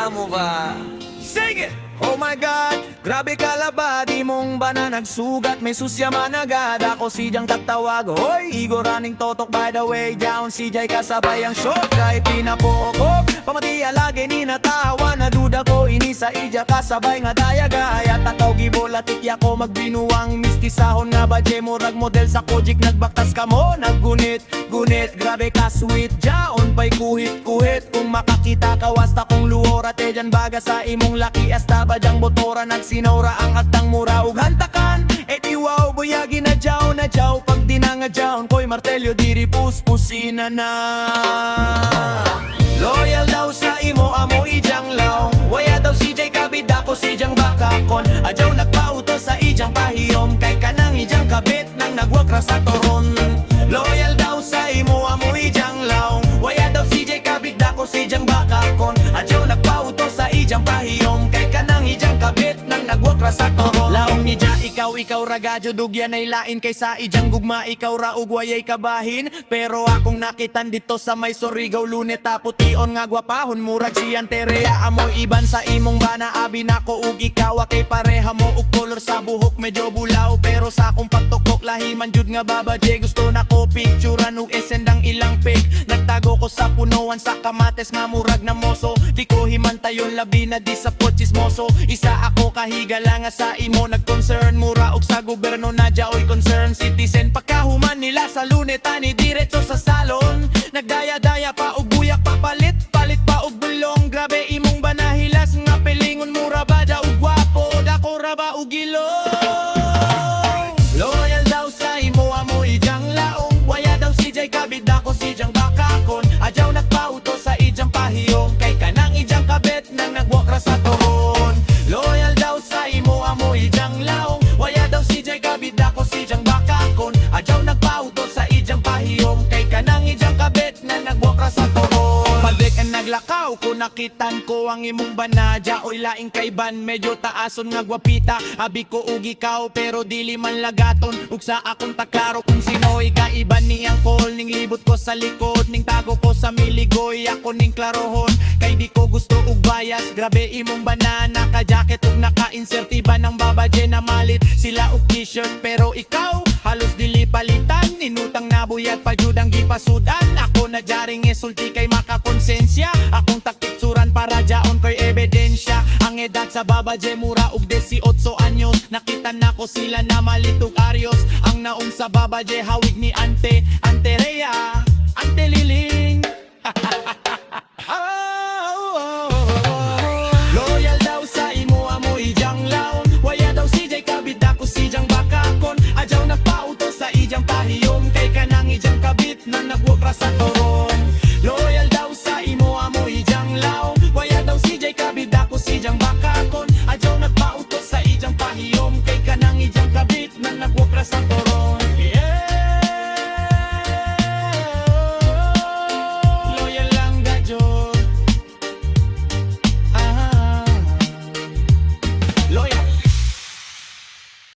amo ba? Sing it! Oh my God, grabe ka laba, di mong ba na nagsugat? May susya man agad, ako si Jang tatawag. Hoy, Igor running totok by the way down, si Jay kasabay ang shot. Kay pinapokok, pamatiya lagi ni natawa. Naduda ko inisa ija kasabay nga dayagaya. Tataw gibola tikya ko magbinuwang mistisahon nga ba murag model sa kojik. Nagbaktas ka mo, naggunit, gunit. Grabe ka sweet, jaon pa'y kuhit, kuhit. Kung makakita ka wasta kong luhora te dyan baga sa imong laki asta badyang botora nagsinora ang agtang mura ug hantakan et iwaw buyagi na jaw pag di na nga jaon ko'y martelyo diri puspusina na loyal daw sa imo amo ijang law waya daw si Jay kabida ko si Jang bakakon adyaw nagpauto sa ijang pahiyom kay kanang ijang kabit nang nagwakra sa toron loyal daw sa imo amo ijang law waya daw si Jay kabida ko si Jang bakakon adyaw nagpauto sa ijang pahiyom kay kanang ijang kabit nang nagwakra sa toron laong ni Ja ikaw ragadyo dugyan ay lain kaysa ijang gugma ikaw ra ug wayay kabahin pero akong nakitan dito sa may Surigao luneta pution nga gwapahon murag siyan terea amoy iban sa imong bana abi nako ug ikaw kay pareha mo ug color sa buhok medyo bulaw pero sa akong patukok lahi man jud nga babaje gusto nako picturean ug esendang ilang pic nagtago ko sa punuan sa kamates nga murag na moso di ko himantayon labi na di sa potsismoso isa ako kahigala nga sa imo nagconcern mura og sa gobyerno na jaoy concern citizen pagkahuman nila sa luneta ni diretso sa salon nagdaya-daya pa og buyak papalit palit pa og bulong grabe imong banahilas nga pilingon mura ba da og gwapo dako ra ba og ilong loyal daw sa imo amo ijang laong waya daw si Jay kabida ko si Jang bakakon adyaw nagpauto sa ijang pahiyong kay kanang ijang kabet nang nagwakra sa toron loyal daw sa imo amo ijang laong waya daw si Jay kabida ko si Jang bakakon adyaw nagpauto sa ijang pahiyong kay kanang ijang kabet nang nagwakra sa toron Pabik ang naglakaw ko nakitan ko ang imong banadya oy laing kaiban medyo taason nga gwapita abi ko ug ikaw pero dili man lagaton ug sa akong taklaro kung sino'y kaiban niyang call ning libot ko sa likod ning tago ko sa miligoy ako ning klarohon kay di ko gusto ug bias grabe imong banana ka jacket ug naka-insertiba ng babaje na malit sila ug t-shirt pero ikaw halos dili palitan inutang na buyat pa jud ang gipasudan ako na jaring isulti kay makakonsensya akong takitsuran para jaon ko'y ebidensya ang edad sa babaje mura ug 18 anyos nakita na ko sila na malitog aryos ang naong sa babaje hawig ni Ante Rhea Ante Liling loyal daw sa imo amo ijang laon waya daw si Jay kabida ko si Jang bakakon adyaw nagpauto sa ijang pahiyom kay kanang ijang kabit nang nagwakra sa toron